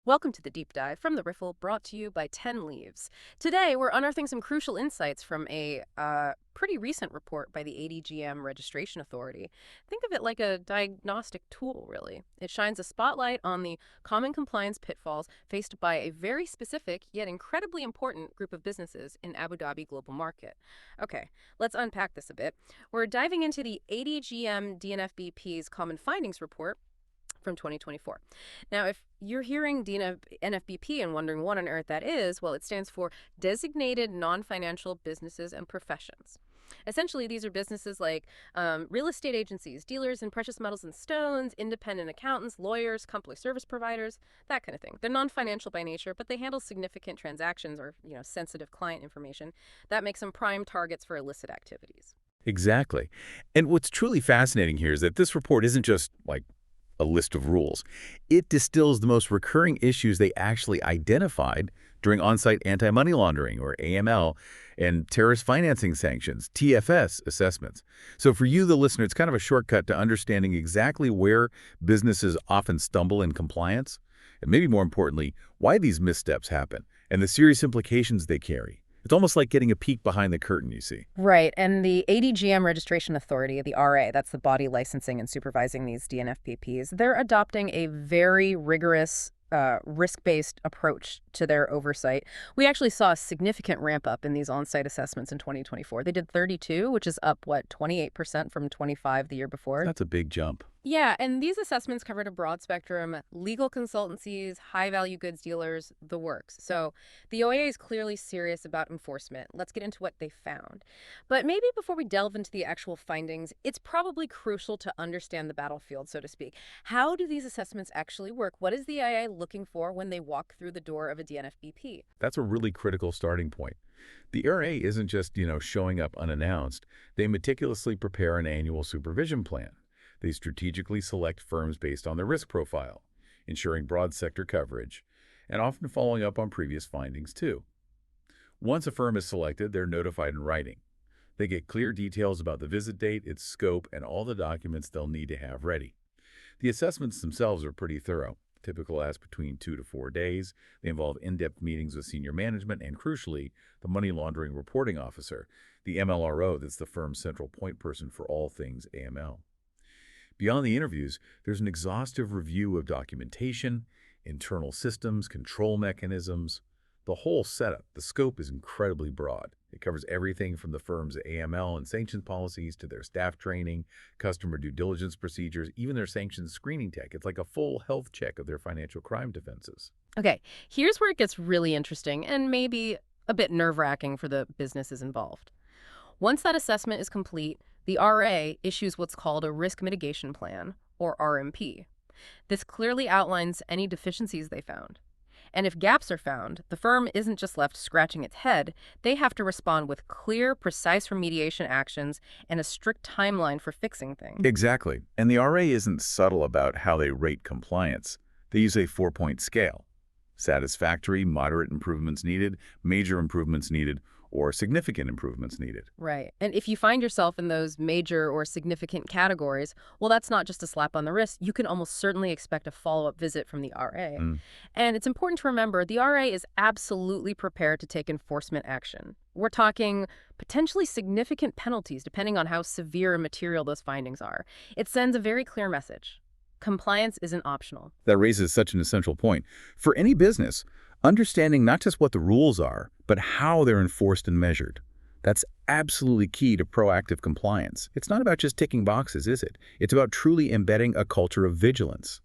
Welcome to the Deep Dive from the Riffle, brought to you by 10 Leaves. Today, we're unearthing some crucial insights from a pretty recent report by the ADGM Registration Authority. Think of it like a diagnostic tool, really. It shines a spotlight on the common compliance pitfalls faced by a very specific, yet incredibly important group of businesses in Abu Dhabi global market. Okay, let's unpack this a bit. We're diving into the ADGM DNFBP's Common Findings Report from 2024. Now, if you're hearing DNFBP and wondering what on earth that is, well, it stands for Designated Non-Financial Businesses and Professions. Essentially, these are businesses like real estate agencies, dealers in precious metals and stones, independent accountants, lawyers, company service providers, that kind of thing. They're non-financial by nature, but they handle significant transactions or, sensitive client information. That makes them prime targets for illicit activities. Exactly. And what's truly fascinating here is that this report isn't just like a list of rules. It distills the most recurring issues they actually identified during on-site anti-money laundering, or AML, and terrorist financing sanctions, TFS, assessments. So for you, the listener, it's kind of a shortcut to understanding exactly where businesses often stumble in compliance, and maybe more importantly, why these missteps happen, and the serious implications they carry. It's almost like getting a peek behind the curtain, you see. Right, and the ADGM Registration Authority, the RA, that's the body licensing and supervising these DNFBPs, they're adopting a very rigorous risk-based approach to their oversight. We actually saw a significant ramp up in these on-site assessments in 2024. They did 32, which is up, 28% from 25 the year before. That's a big jump. Yeah, and these assessments covered a broad spectrum: legal consultancies, high-value goods dealers, the works. So the OIA is clearly serious about enforcement. Let's get into what they found. But maybe before we delve into the actual findings, it's probably crucial to understand the battlefield, so to speak. How do these assessments actually work? What is the IA looking for when they walk through the door of a DNFBP? That's a really critical starting point. The RA isn't just, showing up unannounced. They meticulously prepare an annual supervision plan. They strategically select firms based on their risk profile, ensuring broad sector coverage, and often following up on previous findings too. Once a firm is selected, they're notified in writing. They get clear details about the visit date, its scope, and all the documents they'll need to have ready. The assessments themselves are pretty thorough. Typical lasts between 2 to 4 days. They involve in-depth meetings with senior management and, crucially, the money laundering reporting officer, the MLRO, that's the firm's central point person for all things AML. Beyond the interviews, there's an exhaustive review of documentation, internal systems, control mechanisms. The whole setup, the scope is incredibly broad. It covers everything from the firm's AML and sanctions policies to their staff training, customer due diligence procedures, even their sanctions screening tech. It's like a full health check of their financial crime defenses. Okay, here's where it gets really interesting and maybe a bit nerve-wracking for the businesses involved. Once that assessment is complete, the RA issues what's called a Risk Mitigation Plan, or RMP. This clearly outlines any deficiencies they found. And if gaps are found, the firm isn't just left scratching its head. They have to respond with clear, precise remediation actions and a strict timeline for fixing things. Exactly. And the RA isn't subtle about how they rate compliance. They use a 4-point scale. Satisfactory, moderate improvements needed, major improvements needed, or significant improvements needed. Right. And if you find yourself in those major or significant categories, well, that's not just a slap on the wrist. You can almost certainly expect a follow-up visit from the RA. And it's important to remember the RA is absolutely prepared to take enforcement action. We're talking potentially significant penalties depending on how severe and material those findings are. It sends a very clear message. Compliance isn't optional. That raises such an essential point. For any business, understanding not just what the rules are, but how they're enforced and measured. That's absolutely key to proactive compliance. It's not about just ticking boxes, is it? It's about truly embedding a culture of vigilance.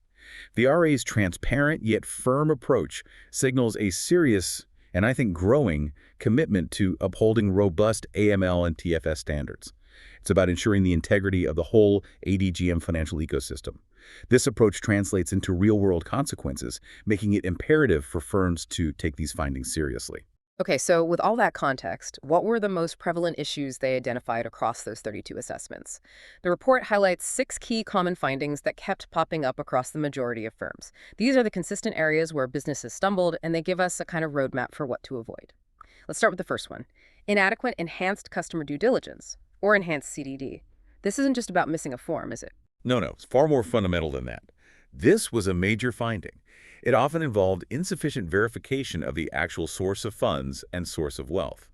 The RA's transparent yet firm approach signals a serious, and I think growing, commitment to upholding robust AML and TFS standards. It's about ensuring the integrity of the whole ADGM financial ecosystem. This approach translates into real-world consequences, making it imperative for firms to take these findings seriously. Okay, so with all that context, what were the most prevalent issues they identified across those 32 assessments? The report highlights 6 key common findings that kept popping up across the majority of firms. These are the consistent areas where businesses stumbled, and they give us a kind of roadmap for what to avoid. Let's start with the first one: inadequate enhanced customer due diligence, or enhanced CDD. This isn't just about missing a form, is it? No, it's far more fundamental than that. This was a major finding. It often involved insufficient verification of the actual source of funds and source of wealth.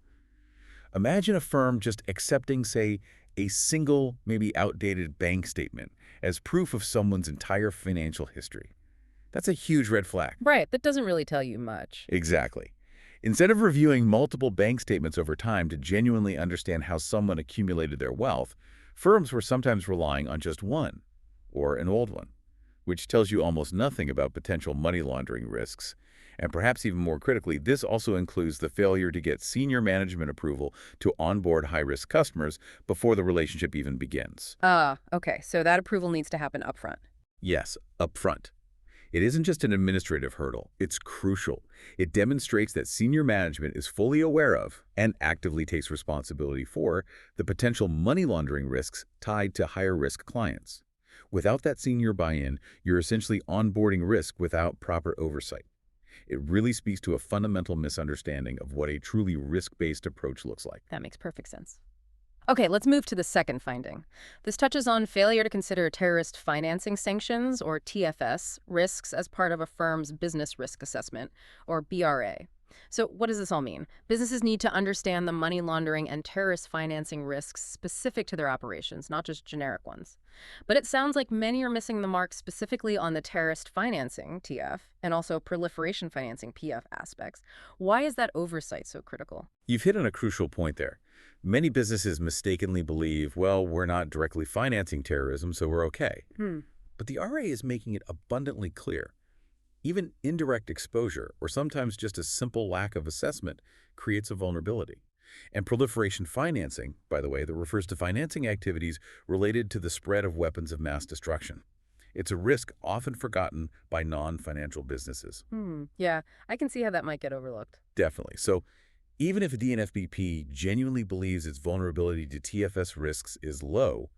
Imagine a firm just accepting, say, a single, maybe outdated bank statement as proof of someone's entire financial history. That's a huge red flag. Right, that doesn't really tell you much. Exactly. Instead of reviewing multiple bank statements over time to genuinely understand how someone accumulated their wealth, firms were sometimes relying on just one, or an old one, which tells you almost nothing about potential money laundering risks. And perhaps even more critically, this also includes the failure to get senior management approval to onboard high-risk customers before the relationship even begins. Okay, so that approval needs to happen upfront. Yes, upfront. It isn't just an administrative hurdle, it's crucial. It demonstrates that senior management is fully aware of and actively takes responsibility for the potential money laundering risks tied to higher-risk clients. Without that senior buy-in, you're essentially onboarding risk without proper oversight. It really speaks to a fundamental misunderstanding of what a truly risk-based approach looks like. That makes perfect sense. Okay, let's move to the second finding. This touches on failure to consider terrorist financing sanctions, or TFS, risks as part of a firm's business risk assessment, or BRA. So what does this all mean? Businesses need to understand the money laundering and terrorist financing risks specific to their operations, not just generic ones. But it sounds like many are missing the mark specifically on the terrorist financing, TF, and also proliferation financing, PF aspects. Why is that oversight so critical? You've hit on a crucial point there. Many businesses mistakenly believe, well, we're not directly financing terrorism, so we're okay. But the RA is making it abundantly clear. Even indirect exposure, or sometimes just a simple lack of assessment, creates a vulnerability. And proliferation financing, by the way, that refers to financing activities related to the spread of weapons of mass destruction. It's a risk often forgotten by non-financial businesses. Yeah, I can see how that might get overlooked. Definitely. So even if a DNFBP genuinely believes its vulnerability to TFS risks is low,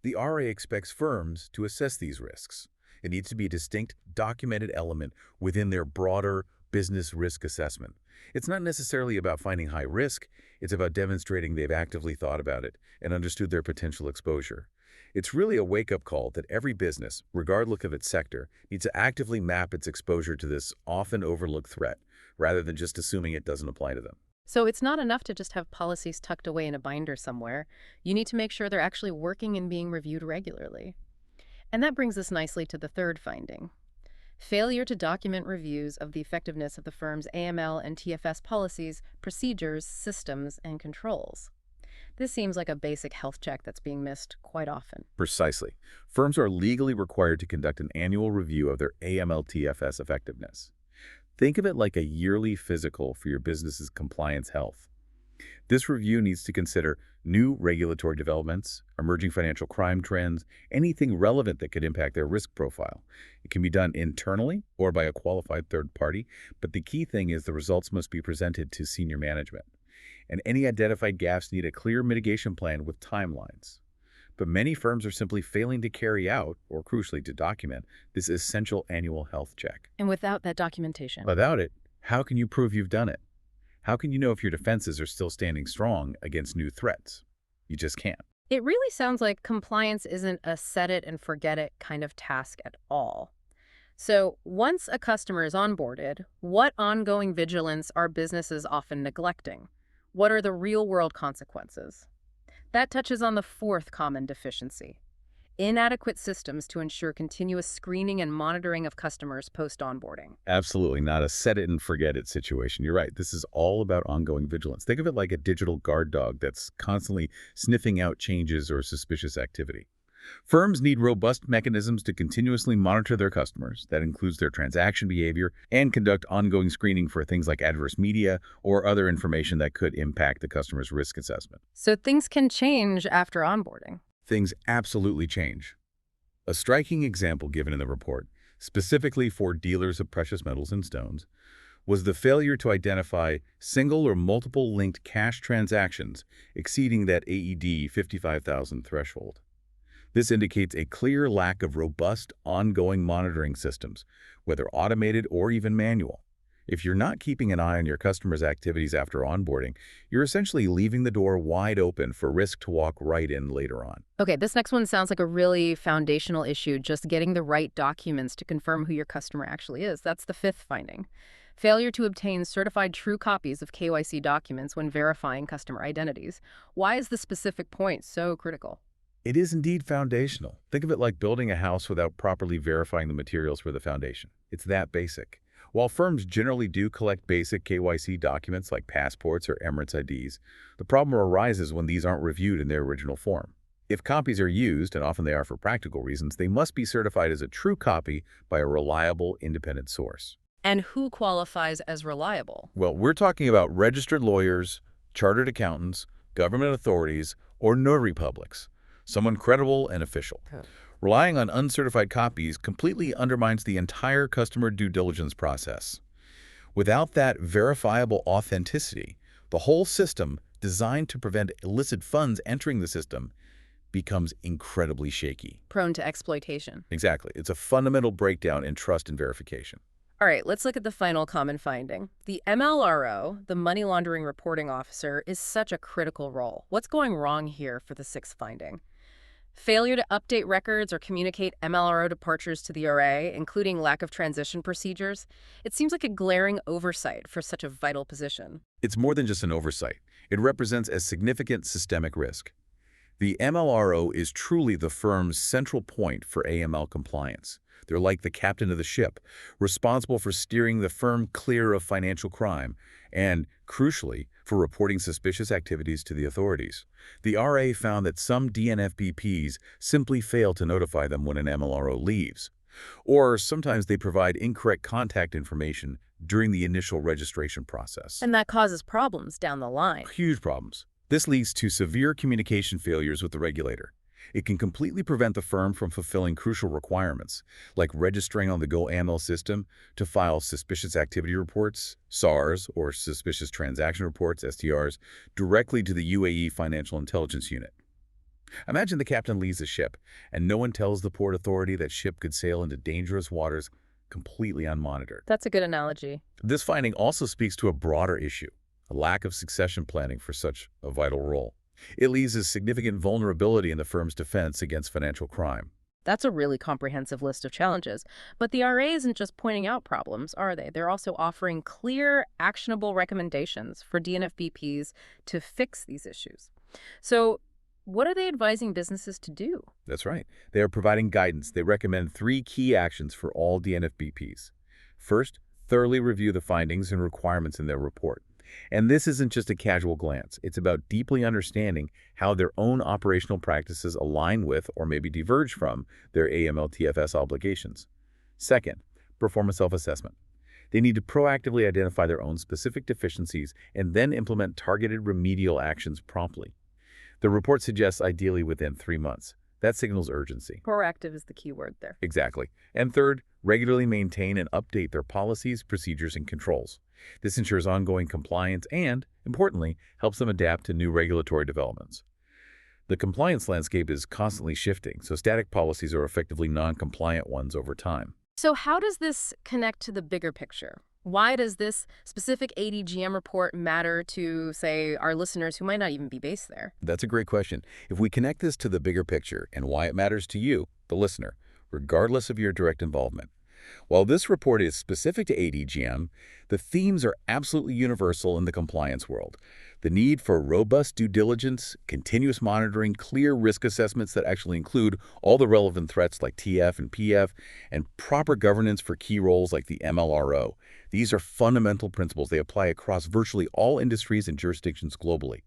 the RA expects firms to assess these risks. It needs to be a distinct, documented element within their broader business risk assessment. It's not necessarily about finding high risk, it's about demonstrating they've actively thought about it and understood their potential exposure. It's really a wake-up call that every business, regardless of its sector, needs to actively map its exposure to this often overlooked threat, rather than just assuming it doesn't apply to them. So it's not enough to just have policies tucked away in a binder somewhere. You need to make sure they're actually working and being reviewed regularly. And that brings us nicely to the third finding. Failure to document reviews of the effectiveness of the firm's AML and TFS policies, procedures, systems, and controls. This seems like a basic health check that's being missed quite often. Precisely. Firms are legally required to conduct an annual review of their AML-TFS effectiveness. Think of it like a yearly physical for your business's compliance health. This review needs to consider new regulatory developments, emerging financial crime trends, anything relevant that could impact their risk profile. It can be done internally or by a qualified third party, but the key thing is the results must be presented to senior management. And any identified gaps need a clear mitigation plan with timelines. But many firms are simply failing to carry out, or crucially to document, this essential annual health check. And without that documentation. Without it, how can you prove you've done it? How can you know if your defenses are still standing strong against new threats? You just can't. It really sounds like compliance isn't a set it and forget it kind of task at all. So once a customer is onboarded, what ongoing vigilance are businesses often neglecting? What are the real-world consequences? That touches on the fourth common deficiency: inadequate systems to ensure continuous screening and monitoring of customers post-onboarding. Absolutely not a set it and forget it situation. You're right. This is all about ongoing vigilance. Think of it like a digital guard dog that's constantly sniffing out changes or suspicious activity. Firms need robust mechanisms to continuously monitor their customers. That includes their transaction behavior and conduct ongoing screening for things like adverse media or other information that could impact the customer's risk assessment. So things can change after onboarding. Things absolutely change. A striking example given in the report, specifically for dealers of precious metals and stones, was the failure to identify single or multiple linked cash transactions exceeding that AED 55,000 threshold. This indicates a clear lack of robust, ongoing monitoring systems, whether automated or even manual. If you're not keeping an eye on your customers' activities after onboarding, you're essentially leaving the door wide open for risk to walk right in later on. Okay, this next one sounds like a really foundational issue, just getting the right documents to confirm who your customer actually is. That's the fifth finding. Failure to obtain certified true copies of KYC documents when verifying customer identities. Why is this specific point so critical? It is indeed foundational. Think of it like building a house without properly verifying the materials for the foundation. It's that basic. While firms generally do collect basic KYC documents like passports or Emirates IDs, the problem arises when these aren't reviewed in their original form. If copies are used, and often they are for practical reasons, they must be certified as a true copy by a reliable, independent source. And who qualifies as reliable? Well, we're talking about registered lawyers, chartered accountants, government authorities, or notary publics, someone credible and official. Huh. Relying on uncertified copies completely undermines the entire customer due diligence process. Without that verifiable authenticity, the whole system, designed to prevent illicit funds entering the system, becomes incredibly shaky. Prone to exploitation. Exactly. It's a fundamental breakdown in trust and verification. All right, let's look at the final common finding. The MLRO, the Money Laundering Reporting Officer, is such a critical role. What's going wrong here for the sixth finding? Failure to update records or communicate MLRO departures to the RA, including lack of transition procedures. It seems like a glaring oversight for such a vital position. It's more than just an oversight. It represents a significant systemic risk. The MLRO is truly the firm's central point for AML compliance. They're like the captain of the ship, responsible for steering the firm clear of financial crime and, crucially, for reporting suspicious activities to the authorities. The RA found that some DNFBPs simply fail to notify them when an MLRO leaves, or sometimes they provide incorrect contact information during the initial registration process. And that causes problems down the line. Huge problems. This leads to severe communication failures with the regulator. It can completely prevent the firm from fulfilling crucial requirements, like registering on the GoAML system to file suspicious activity reports, SARs, or suspicious transaction reports, STRs, directly to the UAE Financial Intelligence Unit. Imagine the captain leaves the ship, and no one tells the port authority that ship could sail into dangerous waters completely unmonitored. That's a good analogy. This finding also speaks to a broader issue, a lack of succession planning for such a vital role. It leaves a significant vulnerability in the firm's defense against financial crime. That's a really comprehensive list of challenges. But the RA isn't just pointing out problems, are they? They're also offering clear, actionable recommendations for DNFBPs to fix these issues. So what are they advising businesses to do? That's right. They are providing guidance. They recommend 3 key actions for all DNFBPs. First, thoroughly review the findings and requirements in their report. And this isn't just a casual glance. It's about deeply understanding how their own operational practices align with or maybe diverge from their AML/TFS obligations. Second, perform a self-assessment. They need to proactively identify their own specific deficiencies and then implement targeted remedial actions promptly. The report suggests ideally within 3 months. That signals urgency. Proactive is the key word there. Exactly. And third, regularly maintain and update their policies, procedures, and controls. This ensures ongoing compliance and, importantly, helps them adapt to new regulatory developments. The compliance landscape is constantly shifting, so static policies are effectively non-compliant ones over time. So how does this connect to the bigger picture? Why does this specific ADGM report matter to, say, our listeners who might not even be based there? That's a great question. If we connect this to the bigger picture and why it matters to you, the listener, regardless of your direct involvement, while this report is specific to ADGM, the themes are absolutely universal in the compliance world. The need for robust due diligence, continuous monitoring, clear risk assessments that actually include all the relevant threats like TF and PF, and proper governance for key roles like the MLRO. These are fundamental principles. They apply across virtually all industries and jurisdictions globally.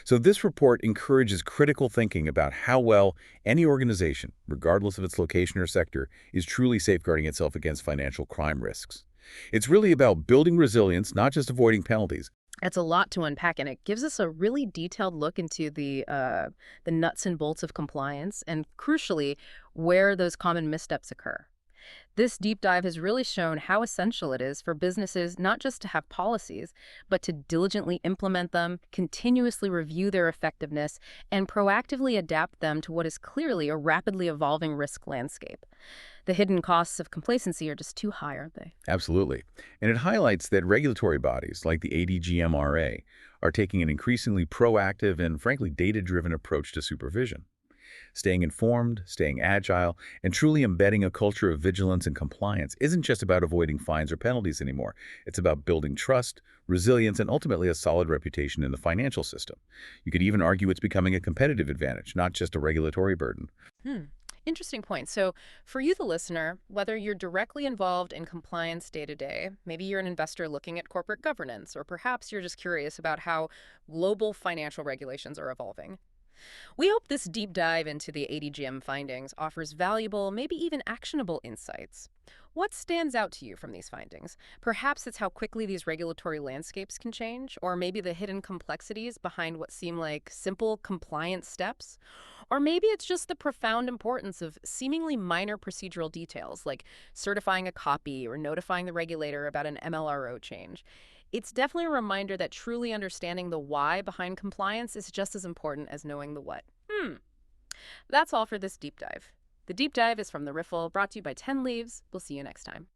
So this report encourages critical thinking about how well any organization, regardless of its location or sector, is truly safeguarding itself against financial crime risks. It's really about building resilience, not just avoiding penalties. That's a lot to unpack, and it gives us a really detailed look into the nuts and bolts of compliance and, crucially, where those common missteps occur. This deep dive has really shown how essential it is for businesses not just to have policies, but to diligently implement them, continuously review their effectiveness, and proactively adapt them to what is clearly a rapidly evolving risk landscape. The hidden costs of complacency are just too high, aren't they? Absolutely. And it highlights that regulatory bodies like the ADGM are taking an increasingly proactive and, frankly, data-driven approach to supervision. Staying informed, staying agile, and truly embedding a culture of vigilance and compliance isn't just about avoiding fines or penalties anymore. It's about building trust, resilience, and ultimately a solid reputation in the financial system. You could even argue it's becoming a competitive advantage, not just a regulatory burden. Hmm. Interesting point. So, for you, the listener, whether you're directly involved in compliance day to day, maybe you're an investor looking at corporate governance, or perhaps you're just curious about how global financial regulations are evolving. We hope this deep dive into the ADGM findings offers valuable, maybe even actionable insights. What stands out to you from these findings? Perhaps it's how quickly these regulatory landscapes can change, or maybe the hidden complexities behind what seem like simple compliance steps. Or maybe it's just the profound importance of seemingly minor procedural details, like certifying a copy or notifying the regulator about an MLRO change. It's definitely a reminder that truly understanding the why behind compliance is just as important as knowing the what. That's all for this deep dive. The deep dive is from the Riffle, brought to you by 10 Leaves. We'll see you next time.